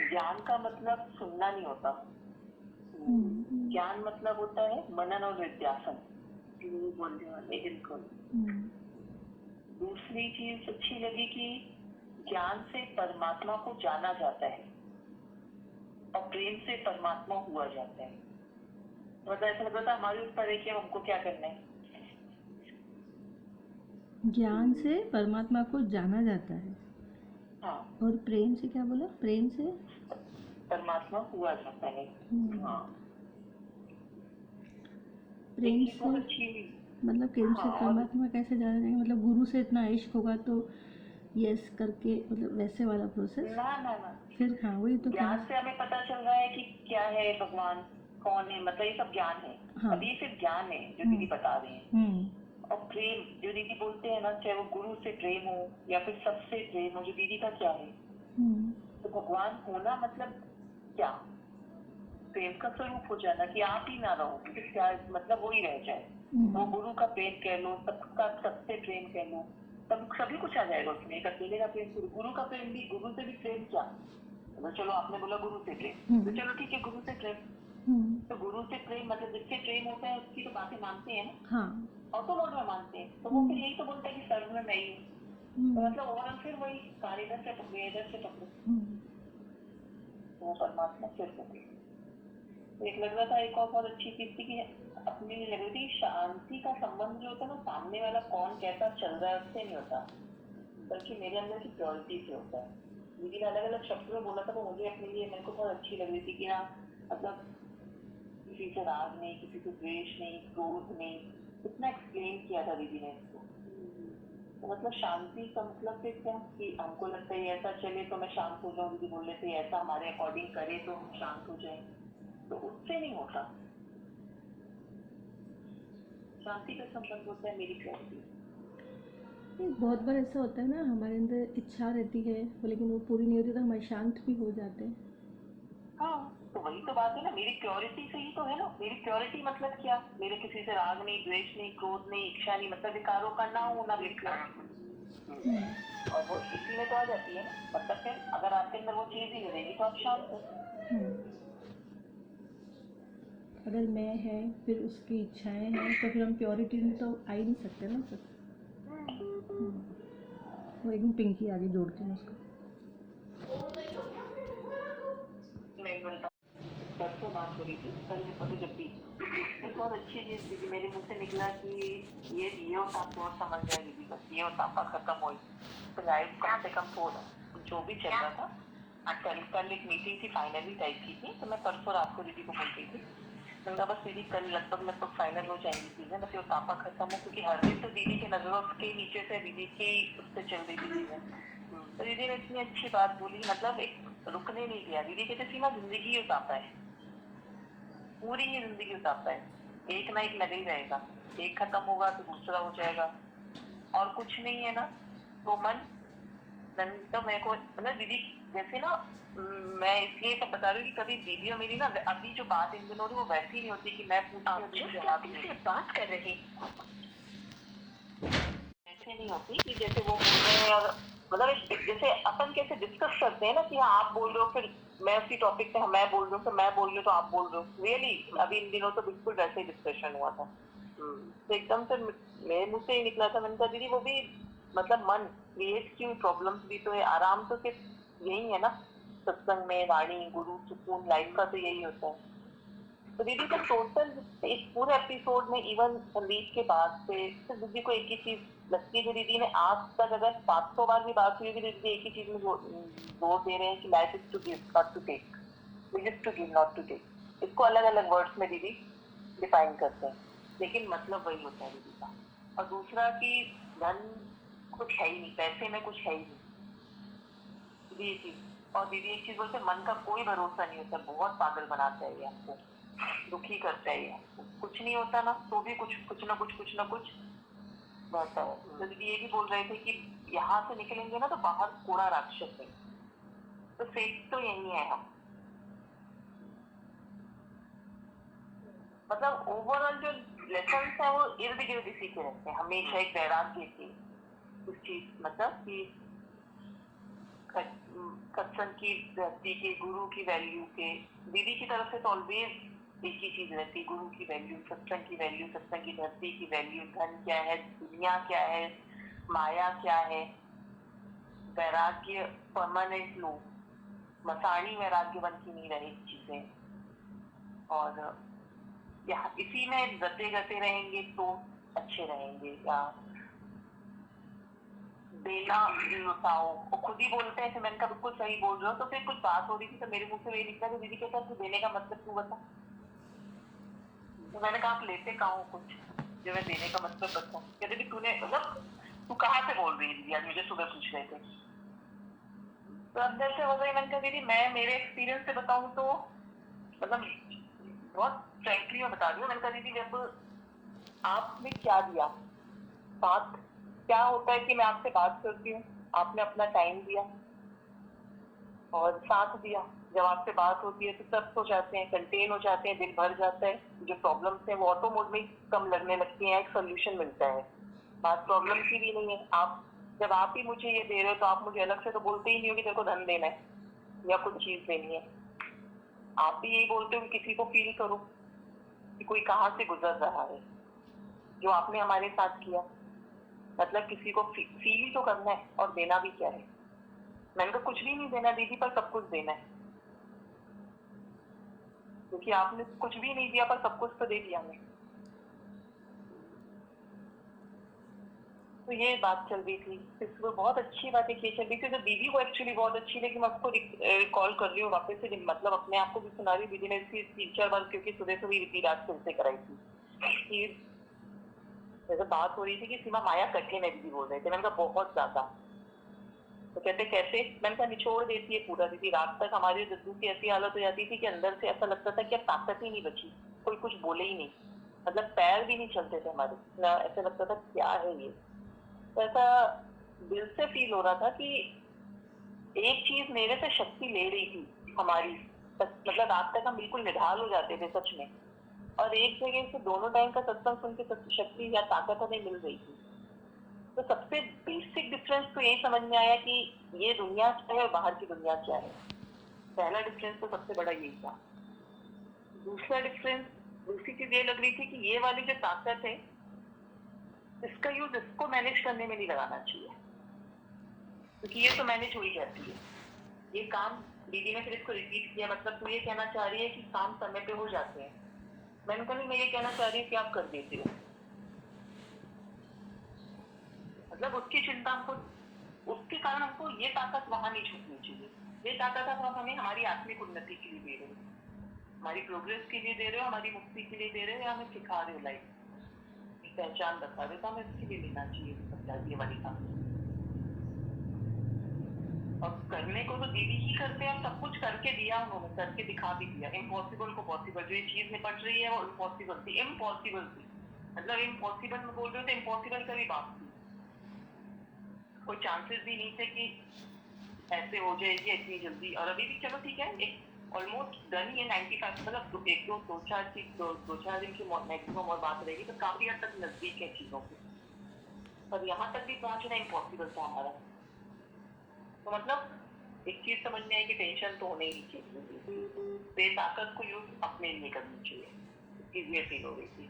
ज्ञान का मतलब सुनना नहीं होता। ज्ञान मतलब होता है मनन और विद्यासन, बोलने वाले बिल्कुल। दूसरी चीज अच्छी लगी कि ज्ञान से परमात्मा को जाना जाता है और प्रेम से परमात्मा हुआ जाता है। मतलब ऐसा लगता था हमारे ऊपर है कि हमको क्या करना है। ज्ञान से परमात्मा को जाना जाता है। हाँ। और प्रेम से क्या बोला? प्रेम से परमात्मा हुआ जाता है। हाँ। प्रेम से मतलब प्रेम से परमात्मा कैसे जाना जाएगा? मतलब गुरु से इतना इश्क होगा तो यस करके, मतलब वैसे वाला प्रोसेस ना ना ना। फिर हाँ वही तो ज्ञान से हमें पता चल रहा है कि क्या है भगवान, कौन है, मतलब ये सब ज्ञान है। हाँ। अभी सिर्फ ज्ञान है जो दीदी बता रहे हैं। और प्रेम जो दीदी बोलते हैं ना, चाहे वो गुरु से प्रेम हो या फिर सबसे प्रेम हो, जो दीदी का क्या है। तो भगवान होना मतलब क्या? प्रेम का स्वरूप हो जाना, कि आप ही ना रहो, क्या मतलब वो ही रह जाए। वो गुरु का प्रेम कह लो, सबका सबसे प्रेम कह लो, तब सभी कुछ आ जाएगा उसमें। एक अकेले का प्रेम, गुरु का प्रेम भी, गुरु से भी प्रेम क्या, तो चलो आपने बोला गुरु से प्रेम, तो चलो ठीक है गुरु से प्रेम। तो गुरु से प्रेम मतलब जिससे प्रेम होता है उसकी तो बातें मानते हैं ना। हाँ। ऑटोमोड में मानते हैं, तो वो फिर यही तो बोलता है कि सर्व में मैं ही हूँ। तो मतलब ओवरऑल फिर वही कार्य इधर से पकड़े, इधर से पकड़े, वो परमात्मा फिर पकड़े। एक लग रहा था, एक और बहुत अच्छी चीज थी कि अपनी लग रही थी शांति का संबंध जो होता है ना, सामने वाला कौन कैसा चल रहा है उससे नहीं होता, बल्कि मेरे अंदर की प्योरिटी से होता है। दीदी ने अलग अलग शब्दों में बोला था, वो मुझे अपने लिए मेरे को बहुत अच्छी लग रही थी कि हाँ मतलब किसी से राग नहीं, किसी से द्वेष नहीं, क्रोध नहीं, इतना एक्सप्लेन किया था दीदी ने इसको। तो मतलब शांति का मतलब फिर क्या कि हमको लगता है ऐसा चले तो मैं शांत हो जाऊँ, दीदी बोल रहे थे ऐसा हमारे अकॉर्डिंग करे तो हम शांत हो जाए, तो उससे नहीं होता। शांति का संबंध होता है मेरी प्योरिटी। बहुत बार ऐसा होता है ना, हमारे अंदर इच्छा रहती है लेकिन वो पूरी नहीं होती तो हम शांत भी हो जाते हैं। हाँ, तो वही तो बात है ना, मेरी प्योरिटी से ही तो है ना। मेरी प्योरिटी मतलब क्या, मेरे किसी से राग नहीं, द्वेष नहीं, क्रोध नहीं, इच्छा नहीं, मतलब विकारों का ना होना बिल्कुल। और वो इसी में तो आ जाती है ना, मतलब फिर अगर आपके अंदर वो चीज ही नहीं रहेगी तो आप शांत हो। अगर मैं है फिर उसकी इच्छाएं हैं तो फिर हम प्योरिटी में तो आ ही नहीं सकते ना सर। वो एकदम पिंकी आगे जोड़ती हूँ उसको। नहीं बनता। परसों बात हो रही थी, कल पता जब भी बहुत अच्छी चीज दीदी मेरे मुंह से निकला कि ये होता तो समझ गया दीदी, बस ये होता खत्म हो। तो लाइफ कम से कम 4 जो भी चल रहा था। कल एक मीटिंग थी फाइनली टाइप की थी, तो मैं परसों रात को दीदी को बोल रही थी, मैंने बस दीदी कल लगभग फाइनल हो जाएंगी चीजें, बस ये तापा खत्म हो, क्योंकि हर दिन तो दीदी की नजरों के नीचे से दीदी की उससे चल रही थी चीजें। तो दीदी ने इतनी अच्छी बात बोली, मतलब एक रुकने नहीं दिया। दीदी कहते थी ना जिंदगी ही उतापा है, पूरी ही जिंदगी उतापा है, एक ना एक लगा ही रहेगा, एक खत्म होगा तो दूसरा हो जाएगा, और कुछ नहीं है ना। तो मन तो मेरे को मतलब दीदी जैसे ना, मैं इसलिए सब बता रही हूँ कि कभी दीदी और मेरी ना अभी जो बात इन दिनों हो रही वो वैसी नहीं होती कि मैं पूछती से बात कर रही, ऐसे नहीं होती कि जैसे वो बोल रहे हैं, और मतलब जैसे अपन कैसे डिस्कस करते हैं ना कि हाँ आप बोल रहे हो फिर मैं उसी टॉपिक पे मैं बोल रही हूँ, फिर मैं बोल रही हूँ तो आप बोल रहे हो, रियली अभी इन दिनों तो बिल्कुल वैसे ही डिस्कशन हुआ था। तो एकदम से मेरे मुंह से ही निकला था, मैंने कहा दीदी वो भी मतलब मन क्रिएट की प्रॉब्लम्स भी तो है, आराम तो सिर्फ यही है ना, सत्संग में वाणी गुरु सुकून, लाइफ का तो यही होता है। तो दीदी का टोटल इस पूरे एपिसोड में इवन संदीप के बाद से दीदी को एक ही चीज लगती है, जो दीदी ने आज तक अगर 500 बार भी बात हुई, दीदी एक ही चीज में जोर दे रहे हैं कि life is to give not to take, is to give not to take. इसको अलग अलग वर्ड्स में दीदी डिफाइन करते हैं, लेकिन मतलब वही होता है दीदी का। और दूसरा कि धन कुछ है ही नहीं, पैसे में कुछ है ही नहीं दीदी, ये चीज। और दीदी एक चीज बोलते, मन का कोई भरोसा नहीं होता, बहुत पागल बनाता है ये आपको, दुखी करता है ये, कुछ नहीं होता ना तो भी कुछ ना कुछ रहता है। तो दीदी ये भी बोल रहे थे कि यहाँ से निकलेंगे ना तो बाहर कूड़ा राक्षस है, तो सेफ तो यही है हम। मतलब ओवरऑल जो लेसन है वो इर्द गिर्द इसी के रहते हैं, हमेशा एक वैराग्य की कुछ चीज, मतलब कि सत्संग की धरती के, गुरु की वैल्यू के, दीदी की तरफ से तो ऑलवेज एक ही चीज रहती, गुरु की वैल्यू, सत्संग की वैल्यू, सत्संग की धरती की वैल्यू, धन क्या है, दुनिया क्या है, माया क्या है, वैराग्य परमानेंट लो, मसाणी वैराग्य बन की नहीं रहे चीजें, और यहाँ इसी में गते गते रहेंगे तो अच्छे रहेंगे। या देना लुटाओ, वो खुद ही बोलते हैं, मैंने कहा बिल्कुल सही बोल रहे हो। तो फिर कुछ बात हो रही थी तो मेरे मुंह से वही निकला, तो दीदी कहता तू देने का मतलब तू बता। तो मैंने कहा आप लेते कहाँ हो कुछ जो मैं देने का मतलब बता। कहते कि तूने मतलब तू कहाँ से बोल रही है दीदी, आज मुझे सुबह पूछ रहे थे। तो अंदर से हो गई। मैंने कहा दीदी मैं मेरे एक्सपीरियंस से बताऊं तो मतलब बहुत फ्रेंकली मैं बता रही हूँ। मैंने कहा दीदी जब आपने क्या दिया, बात क्या होता है कि मैं आपसे बात करती हूँ, आपने अपना टाइम दिया और साथ दिया। जब आपसे बात होती है तो सब हो जाते हैं, कंटेन हो जाते हैं, दिल भर जाता है, जो प्रॉब्लम्स हैं वो ऑटो मोड में कम लगने लगती हैं, एक सोल्यूशन मिलता है। बात प्रॉब्लम की भी नहीं है। आप जब आप ही मुझे ये दे रहे हो तो आप मुझे अलग से तो बोलते ही नहीं हो कि तेरे को धन देना है या कुछ चीज देनी है। आप भी यही बोलते हो कि किसी को फील करो कि कोई कहाँ से गुजर रहा है, जो आपने हमारे साथ किया। मतलब किसी को फील ही तो करना है, और देना भी क्या है। मैंने तो कुछ भी नहीं देना दीदी, पर सब कुछ देना है, क्योंकि आपने कुछ भी नहीं दिया पर सब कुछ तो दे दिया मैं। तो ये बात चल रही थी, फिर बहुत अच्छी बातें की चल रही थी। तो दीदी को एक्चुअली बहुत अच्छी लगी। मैं उसको कॉल कर रही हूँ वापस से, मतलब अपने आप को भी सुना रही हूँ। दीदी ने इसकी 3-4 बार, क्योंकि सुबह सुबह रिपीट आज फिर से कराई थी कि जैसे बात हो रही थी कि सीमा माया कठिन है, दीदी बोल रहे थे। मैंने कहा बहुत ज्यादा। तो कहते कैसे, मैंने कहा निचोड़ देती है पूरा दीदी। रात तक हमारी दद्दू की ऐसी हालत हो जाती थी कि अंदर से ऐसा लगता था कि अब ताकत ही नहीं बची, कोई कुछ बोले ही नहीं, मतलब पैर भी नहीं चलते थे हमारे ना, ऐसा लगता था क्या है ये। तो ऐसा दिल से फील हो रहा था कि एक चीज मेरे से शक्ति ले रही थी हमारी, मतलब रात तक हम बिल्कुल निढाल हो जाते थे सच में, और एक जगह से दोनों टाइम का सत्संग सुन के शक्ति या ताकत हमें मिल रही थी। तो सबसे बेसिक डिफरेंस तो यही समझ में आया कि ये दुनिया क्या है और बाहर की दुनिया क्या है। पहला डिफरेंस तो सबसे बड़ा यही था। दूसरा डिफरेंस, दूसरी चीज ये लग रही थी कि ये वाली जो ताकत है, इसका यूज इसको मैनेज करने में नहीं लगाना चाहिए, क्योंकि ये तो मैनेज हो ही जाती है ये काम। दीदी ने फिर इसको रिपीट किया, मतलब तू ये कहना चाह रही है कि काम समय पे हो जाते हैं। मैंने कहा मैं ये कहना चाह रही हूँ कि आप कर देते हो। मतलब उसकी चिंता हमको, उसके कारण हमको ये ताकत वहां नहीं छूटनी चाहिए। ये ताकत आप हमें हमारी आत्मिक उन्नति के लिए दे रहे हो, हमारी प्रोग्रेस के लिए दे रहे हो, हमारी मुक्ति के लिए दे रहे हो, या हमें सिखा रहे हो, लाइफ पहचान बता रहे हो, तो हमें इसके लिए लेना चाहिए ये वाली काम। और करने को तो दीदी ही करते हैं, सब कुछ करके दिया उन्होंने, करके दिखा भी दिया। इम्पॉसिबल को पॉसिबल, जो ये चीज निपट रही है वो इम्पॉसिबल थी, इम्पॉसिबल थी। मतलब इम्पॉसिबल में बोल रहे थे, इम्पॉसिबल का भी बात थी, कोई चांसेस भी नहीं थे कि ऐसे हो जाएगी इतनी जल्दी। और अभी भी चलो ठीक है, एक ऑलमोस्ट डन ही है 95, मतलब एक दो चार दिन की मैक्सिमम और बात रहेगी, तो काफी हद तक नजदीक है चीजों के। पर यहाँ तक भी पहुंचना इम्पॉसिबल था हमारा। तो मतलब एक चीज समझ में आई कि टेंशन तो होने ही चाहिए, ताकत को यूज अपने लिए करनी चाहिए, चीज ये फील हो रही थी।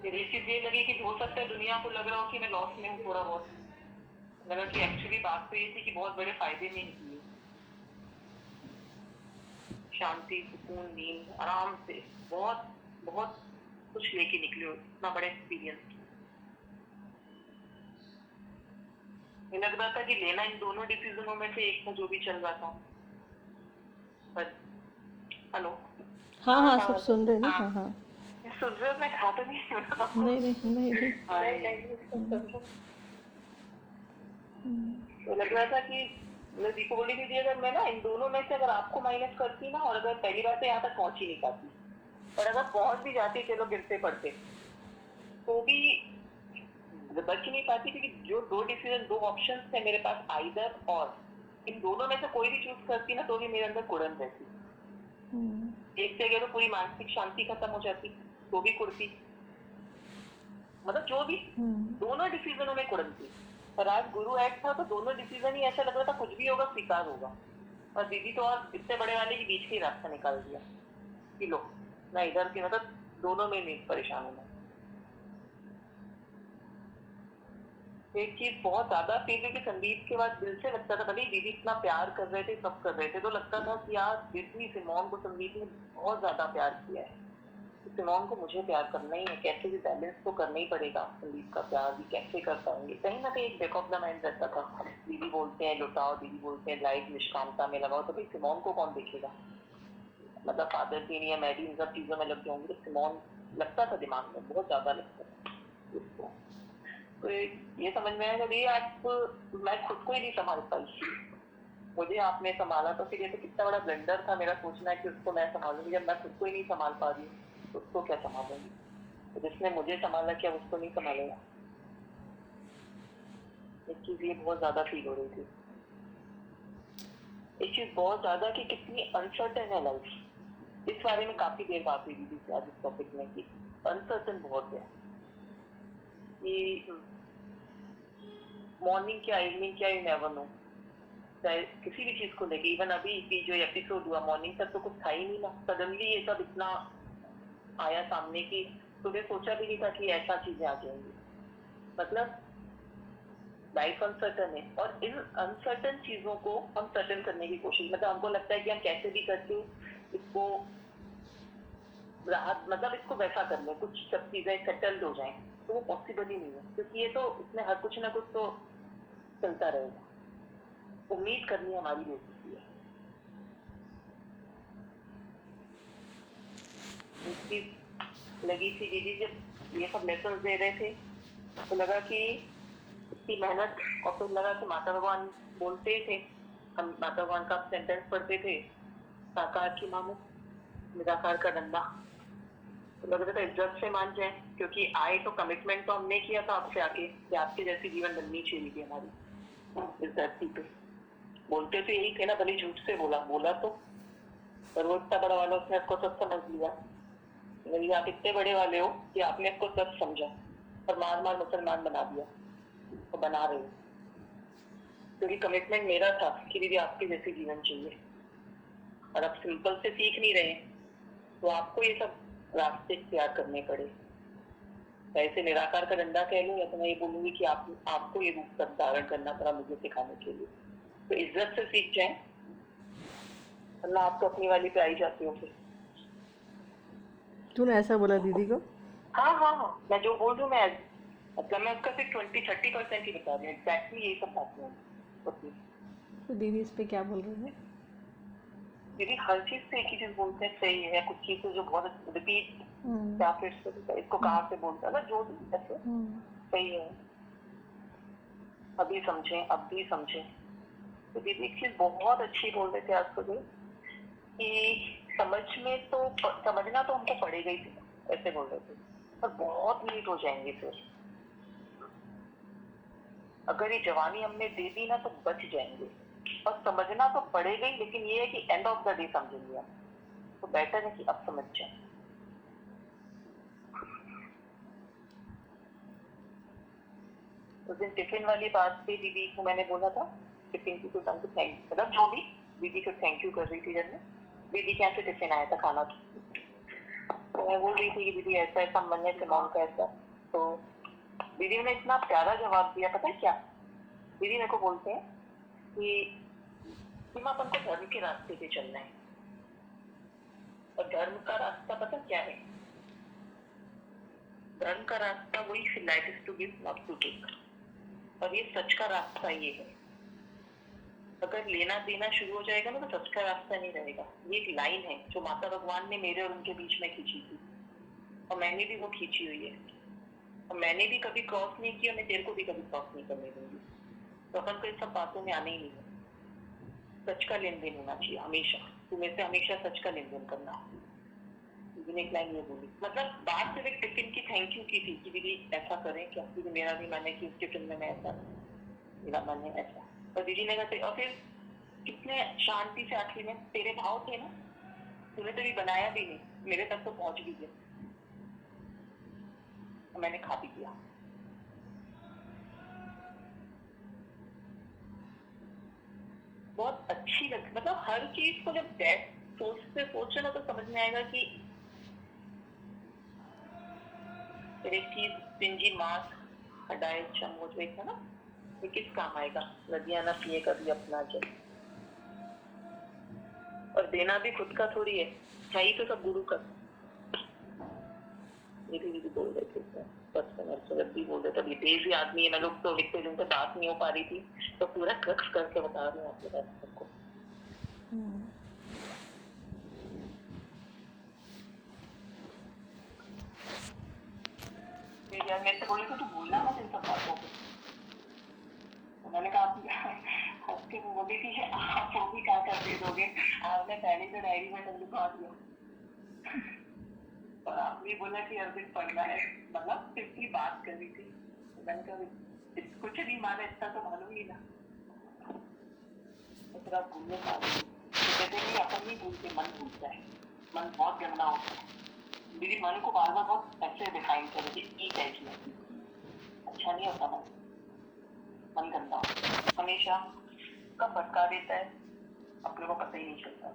फिर ये चीज ये लगी कि हो सकता है दुनिया को लग रहा हो कि मैं लॉस में हूँ थोड़ा बहुत, लगा कि एक्चुअली बात तो ये थी कि बहुत बड़े फायदे में निकली, शांति, सुकून, नींद, आराम से बहुत बहुत कुछ लेके निकले हो, इतना बड़ा एक्सपीरियंस। लग रहा था कि लेना इन दोनों डिसीजनों में से एक था जो भी चल रहा था। पर हेलो, हाँ हाँ सब सुन रहे ना। हाँ हाँ सुन रहे हो, मैं खा तो नहीं नहीं नहीं नहीं तो लग रहा था कि मैं दीपो बोली थी अगर मैं ना इन दोनों में से अगर आपको माइनस करती ना, और अगर पहली बात तो यहाँ तक पहुंच ही नहीं पाती, और अगर पहुंच भी जाती चलो गिरते पड़ते तो भी बच नहीं पाती, क्योंकि जो दो डिसीजन, दो ऑप्शन थे मेरे पास, आइदर और, इन दोनों में से कोई भी चूज करती ना तो भी मेरे अंदर कुड़न रहती। एक जगह तो पूरी मानसिक शांति खत्म हो जाती, तो भी कुड़ती, मतलब जो भी दोनों डिसीजनों में कुड़न थी। पर आज गुरु ऐड था तो दोनों डिसीजन ही ऐसा लग रहा था कुछ भी होगा स्वीकार होगा, और दीदी तो और इतने बड़े वाले के बीच के रास्ता निकाल दिया कि लो ना इधर की, मतलब दोनों में नहीं परेशान होना। एक चीज बहुत ज्यादा थी कि संदीप के बाद दिल से लगता था, भले दीदी इतना प्यार कर रहे थे, सब कर रहे थे, तो लगता था कि यार जितनी सिमोन को संदीप ने बहुत ज्यादा प्यार किया है, तो सिमोन को मुझे प्यार करना ही है, कैसे भी बैलेंस तो करना ही पड़ेगा, संदीप का प्यार भी कैसे कर पाएंगे। कहीं ना कहीं एक बैक ऑफ द माइंड रहता था, दीदी बोलते हैं लुटाओ, दीदी बोलते हैं लाइफ निष्कामता में लगाओ, तो भाई सिमोन को कौन देखेगा, मतलब फादर की नहीं है, मैं भी इन सब चीजों में लग जाऊंगी, तो सिमोन लगता था दिमाग में, बहुत ज्यादा लगता था उसको। तो ये समझ में आया कि आप, मैं खुद को ही नहीं संभाल पाई, मुझे आपने संभाला, तो फिर ये तो कितना बड़ा ब्लंडर था मेरा सोचना है कि उसको मैं संभालूंगी, जब मैं खुद को ही नहीं संभाल पा रही हूँ तो उसको क्या संभालूंगी। तो जिसने मुझे संभाला क्या उसको नहीं संभालेगा। एक चीज ये बहुत ज्यादा फील हो रही थी, एक चीज बहुत ज्यादा कि कितनी अनसर्टेन है लाइफ, इस बारे में काफी देर बात हुई दीदी से आज इस टॉपिक में कि अनसर्टेन बहुत है, कि मॉर्निंग क्या इवनिंग क्या, यू नेवर नो, चाहे किसी भी चीज को लेके। इवन अभी की जो एपिसोड हुआ मॉर्निंग तक तो कुछ था ही नहीं ना, सडनली ये सब इतना आया सामने की सुबह सोचा भी नहीं था कि ऐसा चीजें आ जाएंगी। मतलब लाइफ अनसर्टन है और इन अनसर्टन चीजों को हम सर्टन करने की कोशिश, मतलब हमको लगता है कि हम कैसे भी करके इसको राहत, मतलब इसको वैसा कर ले, कुछ सब चीजें सेटल्ड हो जाए, तो वो पॉसिबल ही नहीं है, क्योंकि ये तो इसमें हर कुछ ना कुछ तो चलता रहेगा। उम्मीद करनी हमारी बेइज्जती है। लगी थी दीदी जब ये सब लेसन दे रहे थे तो लगा कि इतनी मेहनत, और फिर लगा कि माता भगवान बोलते थे, हम माता भगवान का सेंटेंस पढ़ते थे, साकार की मानो निराकार का डंडा, तो लग रहा था इज्जत से मान जाए, क्योंकि आए तो कमिटमेंट तो हमने किया था आपसे आके कि आपके जैसी जीवन बननी चाहिए थी हमारी इस धरती पे। बोलते तो यही थे ना, भले झूठ से बोला तो, पर वो इतना बड़ा वाला उसने आपको सब समझ लिया। मेरी आप इतने बड़े वाले हो कि आपने इसको सब समझा और मार मार मुसलमान बना दिया, तो बना रहे हो, क्योंकि कमिटमेंट मेरा था कि दीदी आपके जैसे जीवन चाहिए, और अब सिंपल से सीख नहीं रहे तो आपको ये सब रास्ते इख्तियार करने पड़े। ऐसे निराकार का डंडा कह लूं, या तो मैं ये बोलूंगी कि आपको ये रूप धारण करना पड़ा मुझे सिखाने के लिए। तो इज्जत से सीख जाए, वरना आप तो अपनी वाली पे आई जाती हो फिर। तूने ऐसा बोला दीदी को? हाँ, मैं जो बोल रही हूँ, मैं मतलब मैं उसका सिर्फ 20-30% ही बता रही हूँ, एग्जैक्टली यही सब बातें हैं। तो दीदी इस पे क्या बोल रहे हैं? दीदी हर चीज से एक ही चीज बोलते हैं, सही है, कुछ चीजें जो बहुत रिपीट या फिर इसको कहाँ से बोलता है, जो भी ऐसे सही है, अभी समझे, अब भी समझे। तो दीदी एक चीज बहुत अच्छी बोल रहे थे आज सुबह कि समझना तो हमको पड़ेगा ही, ऐसे बोल रहे थे, पर बहुत लेट हो जाएंगे फिर, अगर ये जवानी हमने दे दी ना तो बच जाएंगे, और समझना तो पड़ेगा ही, लेकिन ये है कि एंड ऑफ द डे समझेंगे हम, तो बेटर है कि अब समझ जाए। उस दिन टिफिन वाली बात पे दीदी को मैंने बोला था, टिफिन की कुछ हमको थैंक, मतलब जो भी दीदी को थैंक यू कर रही थी, जब दीदी कैसे टिफिन आया था खाना, तो मैं बोल रही थी कि दीदी ऐसा ऐसा मन है सिमोन का ऐसा, तो दीदी ने इतना प्यारा जवाब दिया, पता है क्या दीदी मेरे को बोलते हैं कि अपन को धर्म के रास्ते पे चलना है, और धर्म का रास्ता पता क्या है, धर्म का रास्ता वही life is to give not to take, और ये सच का रास्ता ये है। अगर लेना देना शुरू हो जाएगा ना तो सच का रास्ता नहीं रहेगा। ये एक लाइन है जो माता भगवान ने मेरे और उनके बीच में खींची थी, और मैंने भी वो खींची हुई है, और मैंने भी कभी क्रॉस नहीं किया, मैं तेरे को भी कभी क्रॉस नहीं करने दूंगी। तो अपन को इन सब बातों में आने ही नहीं है, सच का लेन देन होना चाहिए हमेशा, तुम्हें से हमेशा सच का लेन देन करना। दीदी एक लाइन ये बोली, मतलब बात सिर्फ एक टिफिन की थैंक यू की थी कि दीदी ऐसा करें क्या, दीदी मेरा भी मन है कि उस टिफिन में मैं ऐसा, मेरा मन है ऐसा, और दीदी ने कहते, और फिर कितने शांति से आखिरी में तेरे भाव थे ना, तूने तो भी बनाया भी नहीं, मेरे तक तो पहुंच भी गया, तो मैंने खा भी दिया। बहुत अच्छी लगती, मतलब हर चीज को जब डेप्थ सोचो ना तो समझ में आएगा कि फिर एक चीज स्टिंजी मास्क हटाए चम्मच एक है ना, ये किस काम आएगा? नदियां ना पिए कभी अपना जल। और देना भी खुद का थोड़ी है ही तो सब गुरु का। ये भी बोल रहे थे जब भी बोल रहे थे, विदेशी आदमी है, मैं लोग तो इतने दिन से बात नहीं हो पा रही थी, तो पूरा क्रक्स करके बता रही हूँ आपके पास सबको। यार मेरे से बोले तो तू बोलना मत इन सब बातों को। तो मैंने कहा हंस के बोली थी आप वो भी क्या कर दे दोगे, आपने पहले तो डायरी में सब लिखवा दिया और आपने बोला कि अर्जुन पढ़ना है, मतलब सिर्फ बात कर रही थी। मैंने कहा कुछ नहीं माना, इतना तो मालूम ही ना। तो आप भूलने पाते कहते हैं अपन नहीं भूलते, मन भूलता है, मन बहुत गंदा होता है। दीदी मन को बार बार बहुत ऐसे डिफाइन करेगी, ठीक है इसमें अच्छा नहीं होता मन गंदा होता है, हमेशा कब भटका देता है अपने को पता ही नहीं चलता।